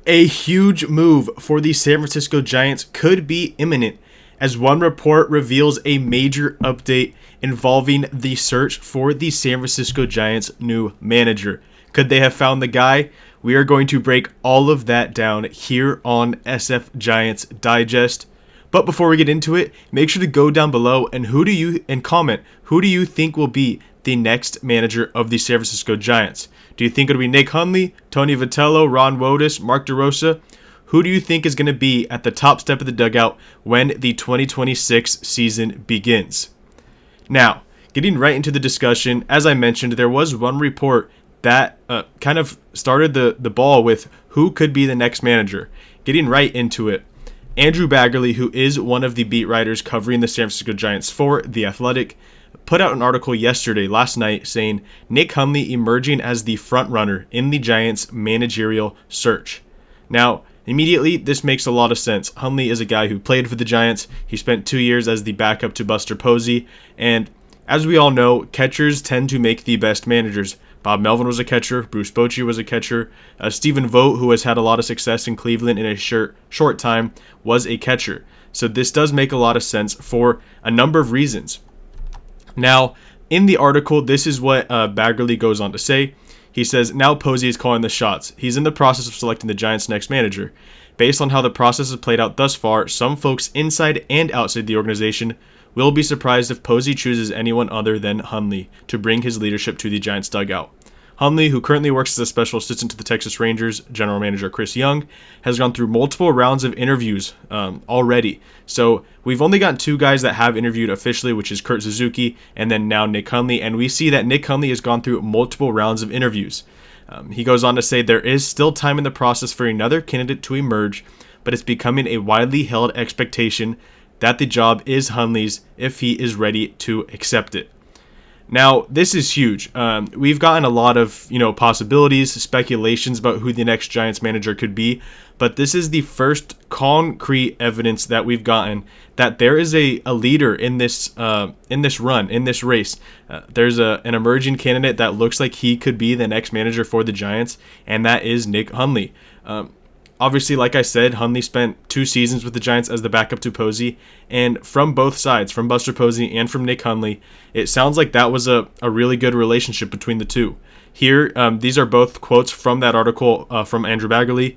A huge move for the San Francisco Giants could be imminent, as one report reveals a major update involving the search for the San Francisco Giants' new manager. Could they have found the guy? We are going to break all of that down here on SF Giants Digest. But before we get into it, make sure to go down below and comment who do you think will be the next manager of the San Francisco Giants? Do you think it'll be Nick Hundley, Tony Vitello, Ron Wotus, Mark DeRosa? Who do you think is going to be at the top step of the dugout when the 2026 season begins? Now, getting right into the discussion, as I mentioned, there was one report that kind of started the ball with who could be the next manager. Getting right into it, Andrew Baggarly, who is one of the beat writers covering the San Francisco Giants for The Athletic, put out an article last night, saying Nick Hundley emerging as the front runner in the Giants' managerial search. Now, immediately, this makes a lot of sense. Hundley is a guy who played for the Giants. He spent 2 years as the backup to Buster Posey, and as we all know, catchers tend to make the best managers. Bob Melvin was a catcher. Bruce Bochy was a catcher. Stephen Vogt, who has had a lot of success in Cleveland in a short time, was a catcher. So this does make a lot of sense for a number of reasons. Now, in the article, this is what Baggarly goes on to say. He says, now Posey is calling the shots. He's in the process of selecting the Giants' next manager. Based on how the process has played out thus far, some folks inside and outside the organization will be surprised if Posey chooses anyone other than Hundley to bring his leadership to the Giants' dugout. Hundley, who currently works as a special assistant to the Texas Rangers general manager Chris Young, has gone through multiple rounds of interviews already. So we've only got 2 guys that have interviewed officially, which is Kurt Suzuki and then now Nick Hundley. And we see that Nick Hundley has gone through multiple rounds of interviews. He goes on to say there is still time in the process for another candidate to emerge, but it's becoming a widely held expectation that the job is Hundley's if he is ready to accept it. Now, this is huge. We've gotten a lot of, possibilities, speculations about who the next Giants manager could be, but this is the first concrete evidence that we've gotten that there is a leader in this race. There's an emerging candidate that looks like he could be the next manager for the Giants, and that is Nick Hundley. Obviously, like I said, Hundley spent 2 seasons with the Giants as the backup to Posey, and from both sides, from Buster Posey and from Nick Hundley, it sounds like that was a really good relationship between the two. Here, these are both quotes from that article from Andrew Baggarly.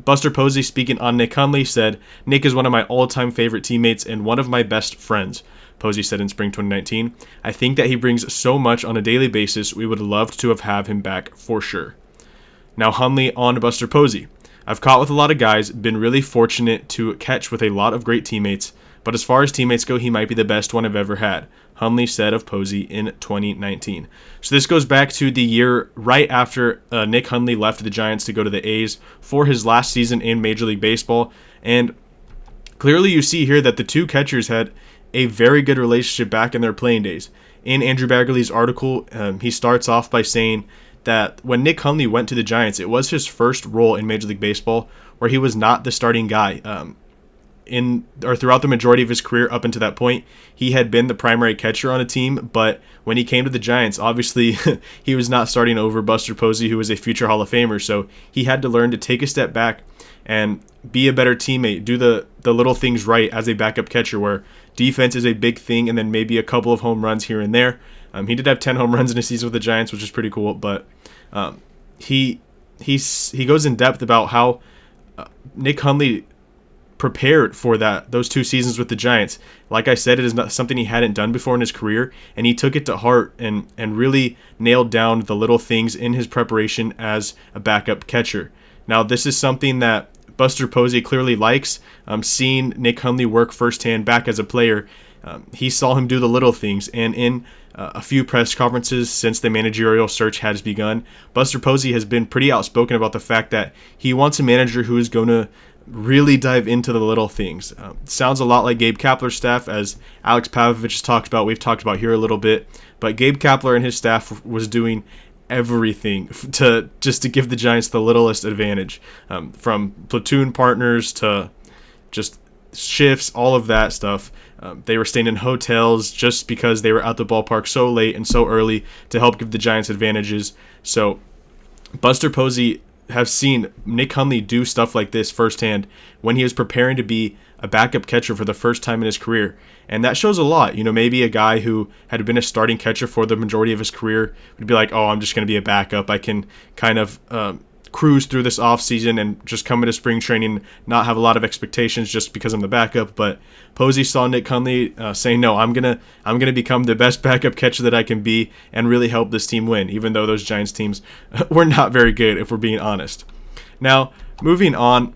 Buster Posey, speaking on Nick Hundley, said, "Nick is one of my all-time favorite teammates and one of my best friends," Posey said in spring 2019. "I think that he brings so much on a daily basis. We would love to have him back for sure." Now, Hundley on Buster Posey. "I've caught with a lot of guys, been really fortunate to catch with a lot of great teammates, but as far as teammates go, he might be the best one I've ever had," Hundley said of Posey in 2019. So this goes back to the year right after Nick Hundley left the Giants to go to the A's for his last season in Major League Baseball, and clearly you see here that the two catchers had a very good relationship back in their playing days. In Andrew Baggarly's article, he starts off by saying that when Nick Hundley went to the Giants, it was his first role in Major League Baseball where he was not the starting guy. Throughout the majority of his career up until that point, he had been the primary catcher on a team, but when he came to the Giants, obviously he was not starting over Buster Posey, who was a future Hall of Famer, so he had to learn to take a step back and be a better teammate, do the little things right as a backup catcher, where defense is a big thing and then maybe a couple of home runs here and there. He did have 10 home runs in a season with the Giants, which is pretty cool, but he goes in depth about how Nick Hundley prepared for those 2 seasons with the Giants. Like I said, it is not something he hadn't done before in his career, and he took it to heart and really nailed down the little things in his preparation as a backup catcher. Now, this is something that Buster Posey clearly likes. Seeing Nick Hundley work firsthand back as a player, he saw him do the little things, and in a few press conferences since the managerial search has begun, Buster Posey has been pretty outspoken about the fact that he wants a manager who is going to really dive into the little things. Sounds a lot like Gabe Kapler's staff, as Alex Pavlovich has talked about. We've talked about here a little bit, but Gabe Kapler and his staff was doing everything to give the Giants the littlest advantage, from platoon partners to just shifts, all of that stuff. They were staying in hotels just because they were at the ballpark so late and so early to help give the Giants advantages. So Buster Posey have seen Nick Hundley do stuff like this firsthand when he was preparing to be a backup catcher for the first time in his career. And that shows a lot. Maybe a guy who had been a starting catcher for the majority of his career would be like, oh, I'm just going to be a backup. I can kind of cruise through this offseason and just come into spring training, not have a lot of expectations just because I'm the backup. But Posey saw Nick Hundley saying, no, I'm gonna become the best backup catcher that I can be and really help this team win, even though those Giants teams were not very good, if we're being honest. Now, moving on,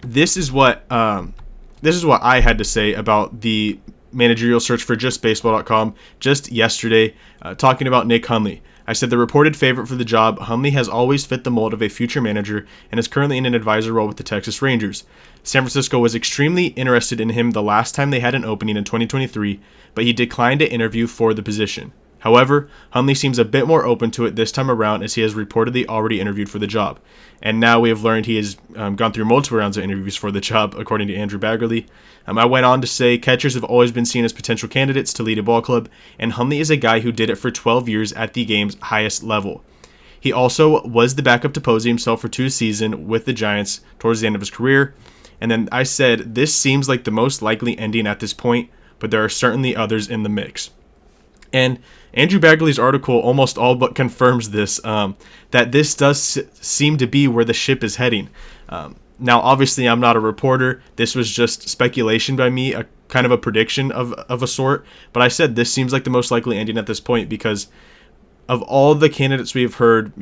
this is what I had to say about the managerial search for justbaseball.com just yesterday, talking about Nick Hundley. I said the reported favorite for the job, Hundley has always fit the mold of a future manager and is currently in an advisor role with the Texas Rangers. San Francisco was extremely interested in him the last time they had an opening in 2023, but he declined to interview for the position. However, Hundley seems a bit more open to it this time around, as he has reportedly already interviewed for the job. And now we have learned he has gone through multiple rounds of interviews for the job, according to Andrew Baggerly. I went on to say catchers have always been seen as potential candidates to lead a ball club, and Hundley is a guy who did it for 12 years at the game's highest level. He also was the backup to Posey himself for 2 seasons with the Giants towards the end of his career. And then I said, this seems like the most likely ending at this point, but there are certainly others in the mix. And Andrew Baggerly's article almost all but confirms this, that this does seem to be where the ship is heading. Now, obviously, I'm not a reporter. This was just speculation by me, a kind of a prediction of a sort. But I said this seems like the most likely ending at this point because of all the candidates we have heard,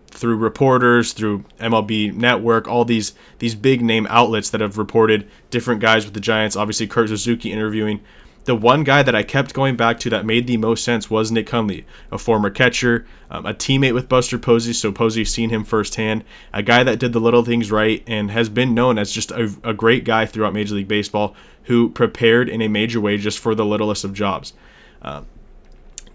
through reporters, through MLB Network, all these big name outlets that have reported different guys with the Giants, obviously Kurt Suzuki interviewing. The one guy that I kept going back to that made the most sense was Nick Hundley, a former catcher, a teammate with Buster Posey, so Posey's seen him firsthand, a guy that did the little things right and has been known as just a great guy throughout Major League Baseball who prepared in a major way just for the littlest of jobs.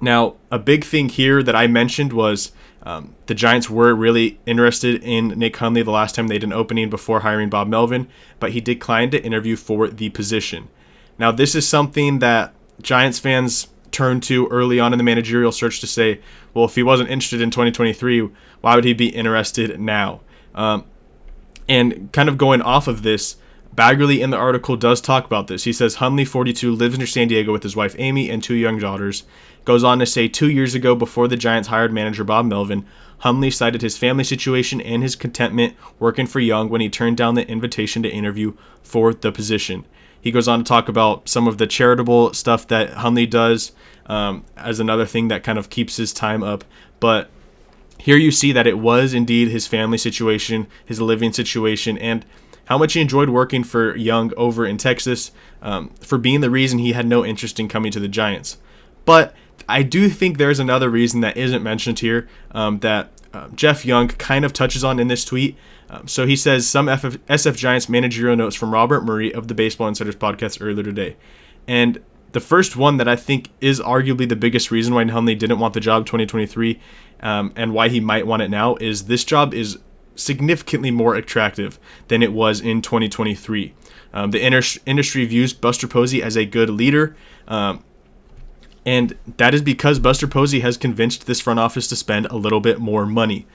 Now, a big thing here that I mentioned was the Giants were really interested in Nick Hundley the last time they did an opening before hiring Bob Melvin, but he declined to interview for the position. Now, this is something that Giants fans turned to early on in the managerial search to say, well, if he wasn't interested in 2023, why would he be interested now? And kind of going off of this, Baggerly in the article does talk about this. He says, Hundley, 42, lives near San Diego with his wife Amy and 2 young daughters. Goes on to say 2 years ago, before the Giants hired manager Bob Melvin, Hundley cited his family situation and his contentment working for Jung when he turned down the invitation to interview for the position. He goes on to talk about some of the charitable stuff that Hundley does as another thing that kind of keeps his time up. But here you see that it was indeed his family situation, his living situation, and how much he enjoyed working for Jung over in Texas for being the reason he had no interest in coming to the Giants. But I do think there's another reason that isn't mentioned here that Jeff Young kind of touches on in this tweet. So he says some SF Giants managerial notes from Robert Murray of the Baseball Insiders podcast earlier today. And the first one that I think is arguably the biggest reason why Hundley didn't want the job 2023 and why he might want it now is this job is significantly more attractive than it was in 2023. The industry views Buster Posey as a good leader, and that is because Buster Posey has convinced this front office to spend a little bit more money.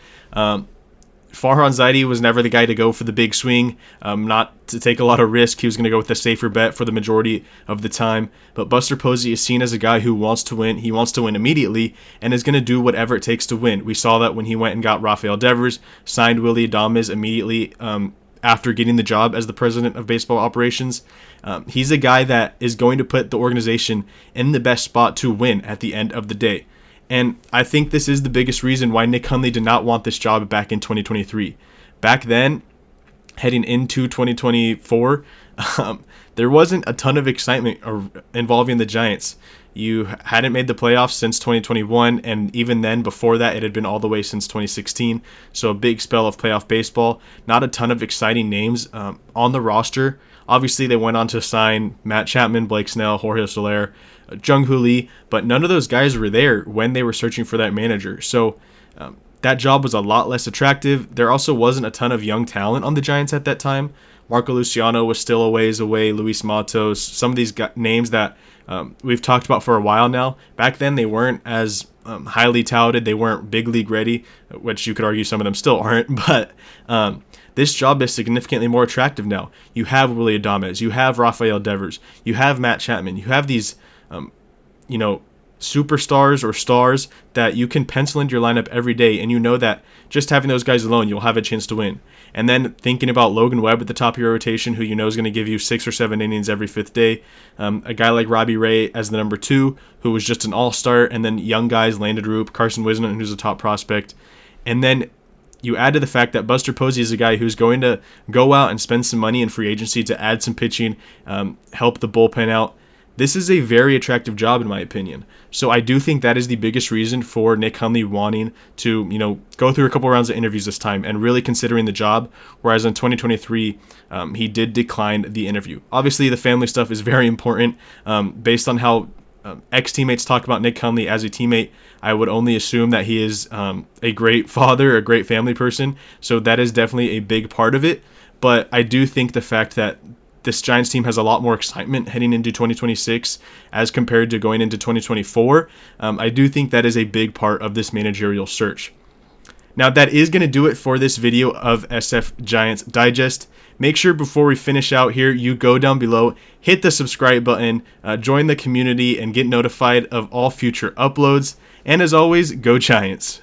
Farhan Zaidi was never the guy to go for the big swing, not to take a lot of risk. He was going to go with the safer bet for the majority of the time. But Buster Posey is seen as a guy who wants to win. He wants to win immediately and is going to do whatever it takes to win. We saw that when he went and got Rafael Devers, signed Willy Adames immediately after getting the job as the president of baseball operations. He's a guy that is going to put the organization in the best spot to win at the end of the day. And I think this is the biggest reason why Nick Hundley did not want this job back in 2023. Back then, heading into 2024, there wasn't a ton of excitement involving the Giants. You hadn't made the playoffs since 2021, and even then, before that, it had been all the way since 2016. So a big spell of playoff baseball. Not a ton of exciting names on the roster. Obviously, they went on to sign Matt Chapman, Blake Snell, Jorge Soler, Jung Hoo Lee, but none of those guys were there when they were searching for that manager. So that job was a lot less attractive. There also wasn't a ton of young talent on the Giants at that time. Marco Luciano was still a ways away, Luis Matos, some of these names that we've talked about for a while now. Back then, they weren't as highly touted. They weren't big league ready, which you could argue some of them still aren't. But this job is significantly more attractive now. You have Willy Adames, you have Rafael Devers, you have Matt Chapman, you have these, superstars or stars that you can pencil into your lineup every day, and you know that just having those guys alone, you'll have a chance to win. And then thinking about Logan Webb at the top of your rotation, who you know is going to give you 6 or 7 innings every 5th day. A guy like Robbie Ray as the number 2, who was just an all-star, and then young guys, Landon Roop, Carson Wisman, who's a top prospect. And then you add to the fact that Buster Posey is a guy who's going to go out and spend some money in free agency to add some pitching, help the bullpen out. This is a very attractive job, in my opinion. So I do think that is the biggest reason for Nick Hundley wanting to, go through a couple rounds of interviews this time and really considering the job, whereas in 2023, he did decline the interview. Obviously, the family stuff is very important. Based on how ex-teammates talk about Nick Hundley as a teammate, I would only assume that he is a great father, a great family person. So that is definitely a big part of it. But I do think the fact that this Giants team has a lot more excitement heading into 2026 as compared to going into 2024. I do think that is a big part of this managerial search. Now, that is going to do it for this video of SF Giants Digest. Make sure before we finish out here, you go down below, hit the subscribe button, join the community, and get notified of all future uploads. And as always, go Giants!